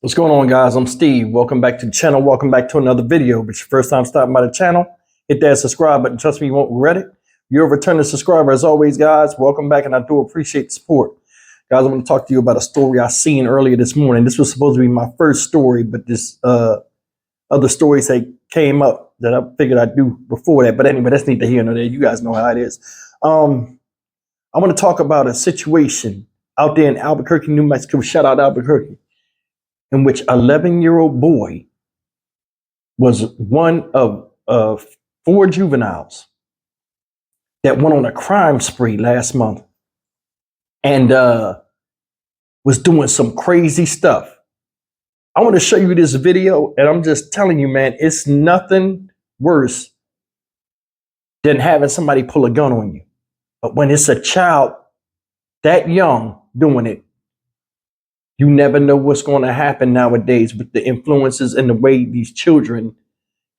What's going on, guys? I'm Steve. Welcome back to the channel. Welcome back to another video. If it's your first time stopping by the channel, hit that subscribe button. Trust me, you won't regret it. You're a returning subscriber. As always, guys, welcome back, and I do appreciate the support. Guys, I'm going to talk to you about a story I seen earlier this morning. This was supposed to be my first story, but this other stories that came up that I figured I'd do before that. But anyway, that's neither here nor there. You guys know how it is. I want to talk about a situation out there in Albuquerque, New Mexico. Shout out Albuquerque. In which 11-year-old boy was one of 4 juveniles that went on a crime spree last month and was doing some crazy stuff. I want to show you this video, and I'm just telling you, man, it's nothing worse than having somebody pull a gun on you. But when it's a child that young doing it, you never know what's going to happen nowadays with the influences and the way these children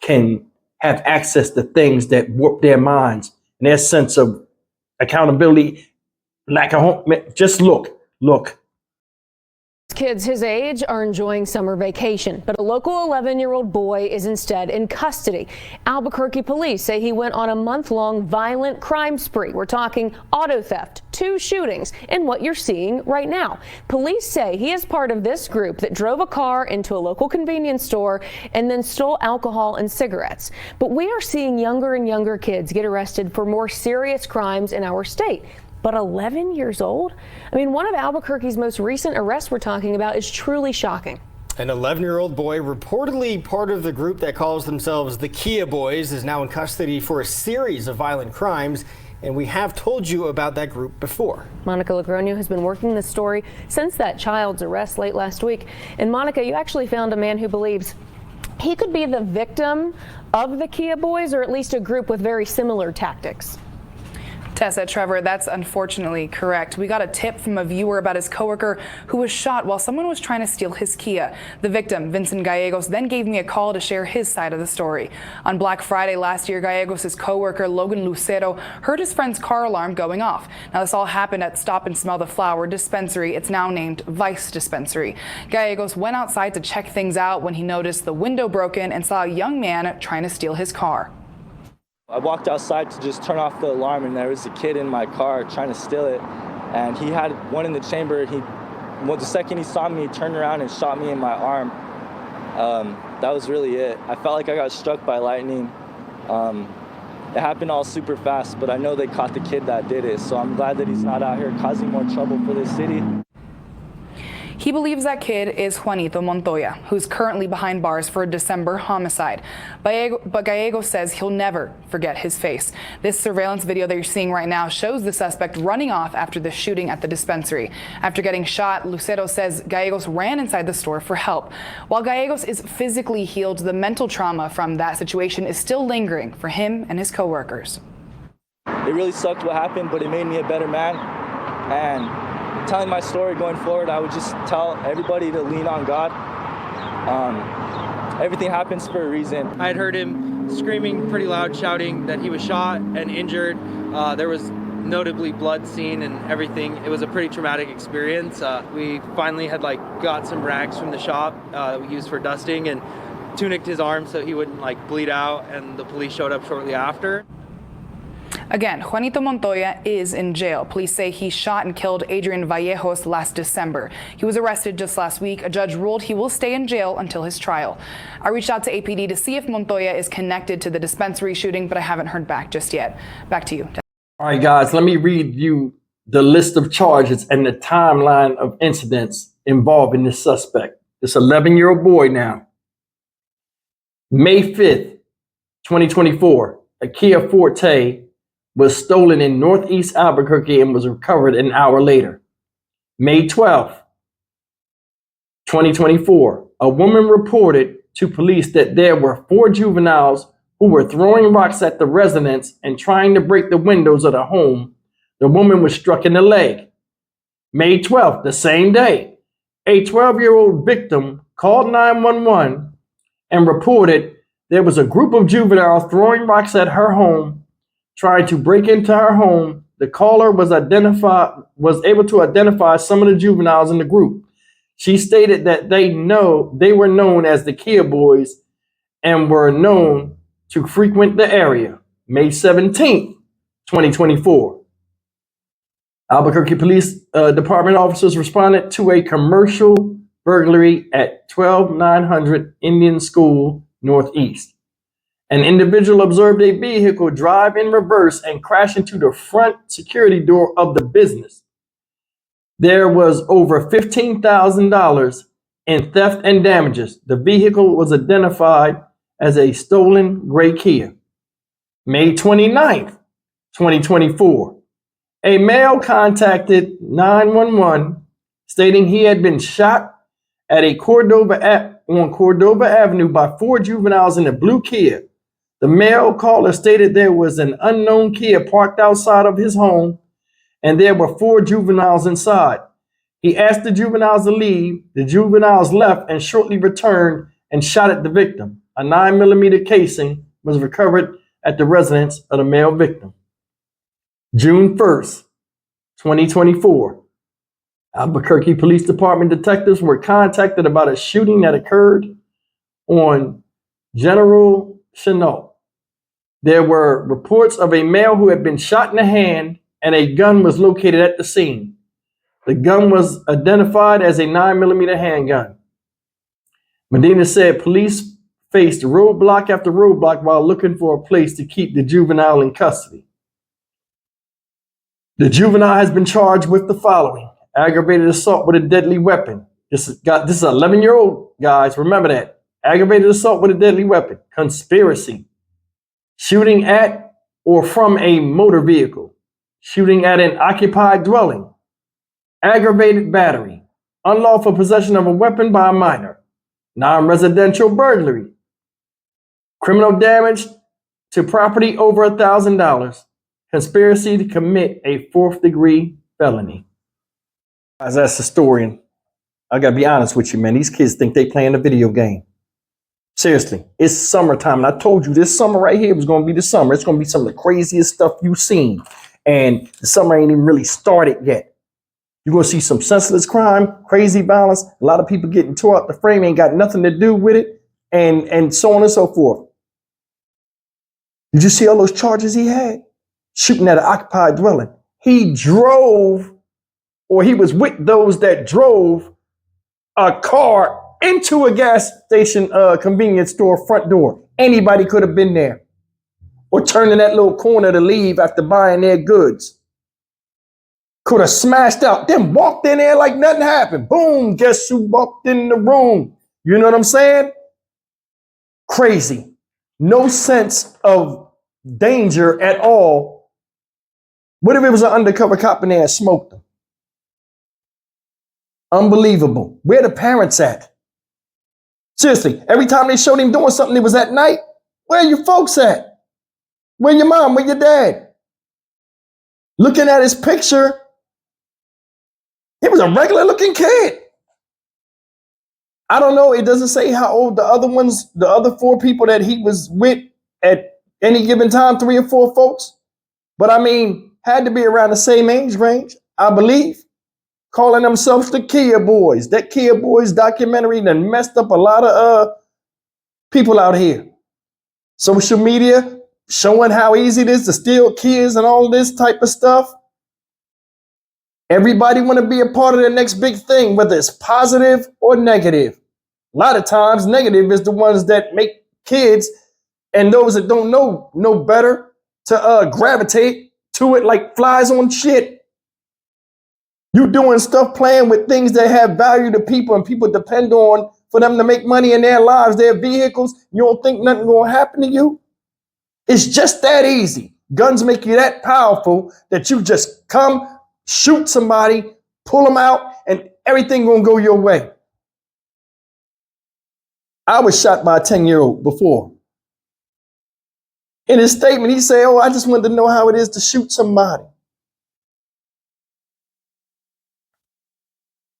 can have access to things that warp their minds and their sense of accountability, lack of home. Just look. Kids his age are enjoying summer vacation, but a local 11-year-old boy is instead in custody. Albuquerque police say he went on a month-long violent crime spree. We're talking auto theft, 2 shootings, and what you're seeing right now. Police say he is part of this group that drove a car into a local convenience store and then stole alcohol and cigarettes. But we are seeing younger and younger kids get arrested for more serious crimes in our state. But 11 years old? I mean, one of Albuquerque's most recent arrests we're talking about is truly shocking. An 11-year-old boy, reportedly part of the group that calls themselves the Kia Boys, is now in custody for a series of violent crimes. And we have told you about that group before. Monica Logroño has been working this story since that child's arrest late last week. And Monica, you actually found a man who believes he could be the victim of the Kia Boys, or at least a group with very similar tactics. Tessa, Trevor, that's unfortunately correct. We got a tip from a viewer about his coworker who was shot while someone was trying to steal his Kia. The victim, Vincent Gallegos, then gave me a call to share his side of the story. On Black Friday last year, Gallegos' coworker, Logan Lucero, heard his friend's car alarm going off. Now, this all happened at Stop and Smell the Flower Dispensary. It's now named Vice Dispensary. Gallegos went outside to check things out when he noticed the window broken and saw a young man trying to steal his car. I walked outside to just turn off the alarm, and there was a kid in my car trying to steal it. And he had one in the chamber. The second he saw me, he turned around and shot me in my arm. That was really it. I felt like I got struck by lightning. It happened all super fast, but I know they caught the kid that did it. So I'm glad that he's not out here causing more trouble for this city. He believes that kid is Juanito Montoya, who's currently behind bars for a December homicide. But Gallegos says he'll never forget his face. This surveillance video that you're seeing right now shows the suspect running off after the shooting at the dispensary. After getting shot, Lucero says Gallegos ran inside the store for help. While Gallegos is physically healed, the mental trauma from that situation is still lingering for him and his coworkers. It really sucked what happened, but it made me a better man. And telling my story going forward, I would just tell everybody to lean on God. Everything happens for a reason. I had heard him screaming pretty loud, shouting that he was shot and injured. There was notably blood seen and everything. It was a pretty traumatic experience. We finally had got some rags from the shop that we used for dusting and tunicked his arm so he wouldn't bleed out, and the police showed up shortly after. Again, Juanito Montoya is in jail. Police say he shot and killed Adrian Vallejos last December. He was arrested just last week. A judge ruled he will stay in jail until his trial. I reached out to APD to see if Montoya is connected to the dispensary shooting, but I haven't heard back just yet. Back to you. All right, guys, let me read you the list of charges and the timeline of incidents involving this suspect. This 11-year-old boy now. May 5th, 2024, a Kia Forte was stolen in northeast Albuquerque and was recovered an hour later. May 12th, 2024, a woman reported to police that there were 4 juveniles who were throwing rocks at the residence and trying to break the windows of the home. The woman was struck in the leg. May 12th, the same day, a 12-year-old victim called 911 and reported there was a group of juveniles throwing rocks at her home, trying to break into her home. The caller was able to identify some of the juveniles in the group. She stated that they were known as the Kia Boys and were known to frequent the area. May 17th, 2024. Albuquerque Police Department officers responded to a commercial burglary at 12900 Indian School Northeast. An individual observed a vehicle drive in reverse and crash into the front security door of the business. There was over $15,000 in theft and damages. The vehicle was identified as a stolen gray Kia. May 29th, 2024. A male contacted 911 stating he had been shot at on Cordova Avenue by 4 juveniles in a blue Kia. The male caller stated there was an unknown Kia parked outside of his home and there were 4 juveniles inside. He asked the juveniles to leave. The juveniles left and shortly returned and shot at the victim. A 9mm casing was recovered at the residence of the male victim. June 1st, 2024. Albuquerque Police Department detectives were contacted about a shooting that occurred on General Chenault. There were reports of a male who had been shot in the hand and a gun was located at the scene. The gun was identified as a 9mm handgun. Medina said police faced roadblock after roadblock while looking for a place to keep the juvenile in custody. The juvenile has been charged with the following: aggravated assault with a deadly weapon. This is an 11-year-old, guys. Remember that. Aggravated assault with a deadly weapon. Conspiracy. Shooting at or from a motor vehicle. Shooting at an occupied dwelling. Aggravated battery. Unlawful possession of a weapon by a minor. Non-residential burglary. Criminal damage to property over $1,000. Conspiracy to commit a 4th-degree felony. As a historian, I gotta be honest with you, man. These kids think they playing a video game. Seriously, it's summertime. And I told you this summer right here was gonna be the summer. It's gonna be some of the craziest stuff you've seen. And the summer ain't even really started yet. You're gonna see some senseless crime, crazy violence, a lot of people getting tore out the frame, ain't got nothing to do with it, and so on and so forth. Did you see all those charges he had? Shooting at an occupied dwelling. He drove, or he was with those that drove a car into a gas station convenience store front door. Anybody could have been there. Or turning that little corner to leave after buying their goods. Could have smashed out, then walked in there like nothing happened. Boom, guess who walked in the room? You know what I'm saying? Crazy. No sense of danger at all. What if it was an undercover cop in there and smoked them? Unbelievable. Where the parents at? Seriously, every time they showed him doing something, it was at night. Where are your folks at? Where your mom? Where your dad? Looking at his picture, he was a regular looking kid. I don't know. It doesn't say how old the other 4 people that he was with at any given time, 3 or 4 folks. But I mean, had to be around the same age range, I believe. Calling themselves the Kia Boys. That Kia Boys documentary done messed up a lot of people out here. Social media showing how easy it is to steal Kias and all this type of stuff. Everybody want to be a part of the next big thing, whether it's positive or negative. A lot of times, negative is the ones that make kids and those that don't know better to gravitate to it like flies on shit. You doing stuff, playing with things that have value to people and people depend on for them to make money in their lives, their vehicles. You don't think nothing gonna happen to you? It's just that easy. Guns make you that powerful that you just come, shoot somebody, pull them out, and everything gonna go your way. I was shot by a 10-year-old before. In his statement, he said, I just wanted to know how it is to shoot somebody.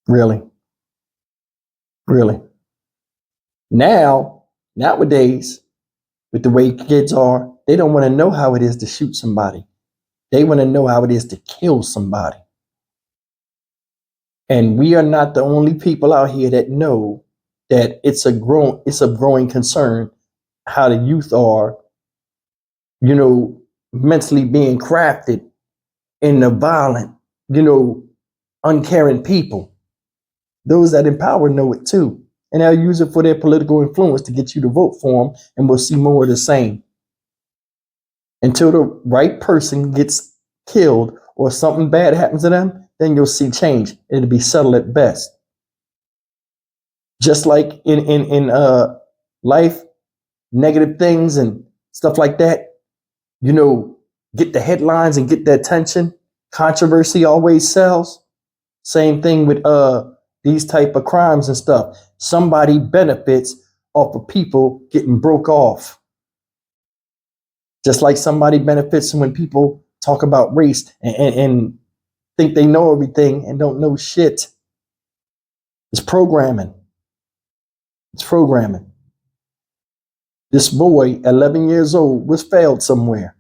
Really? Really? Nowadays, with the way kids are, they don't want to know how it is to shoot somebody. They want to know how it is to kill somebody. And we are not the only people out here that know that it's a growing concern how the youth are, mentally being crafted in the violent, uncaring people. Those that in power know it too. And they'll use it for their political influence to get you to vote for them. And we'll see more of the same. Until the right person gets killed or something bad happens to them, then you'll see change. It'll be subtle at best. Just like in life, negative things and stuff like that, get the headlines and get the attention. Controversy always sells. Same thing with these type of crimes and stuff. Somebody benefits off of people getting broke off. Just like somebody benefits when people talk about race and think they know everything and don't know shit. It's programming. It's programming. This boy, 11 years old, was failed somewhere.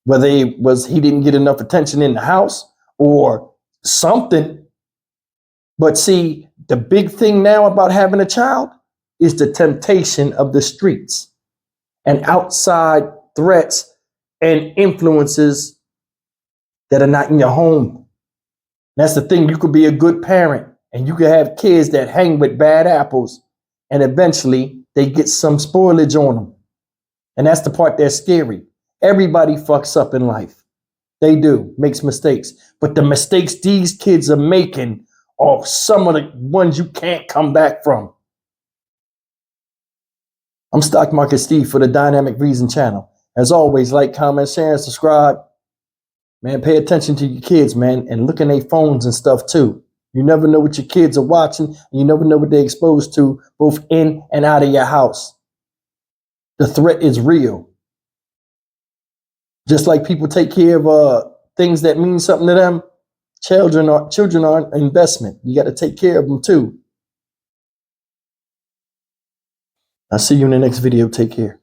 Whether he didn't get enough attention in the house or something. But see, the big thing now about having a child is the temptation of the streets and outside threats and influences that are not in your home. That's the thing. You could be a good parent and you could have kids that hang with bad apples and eventually they get some spoilage on them. And that's the part that's scary. Everybody fucks up in life. They do, makes mistakes. But the mistakes these kids are making are some of the ones you can't come back from. I'm Stock Market Steve for the Dynamic Reason channel. As always, like, comment, share, and subscribe. Man, pay attention to your kids, man, and look in their phones and stuff too. You never know what your kids are watching. And you never know what they're exposed to, both in and out of your house. The threat is real. Just like people take care of things that mean something to them, children are an investment. You got to take care of them too. I'll see you in the next video. Take care.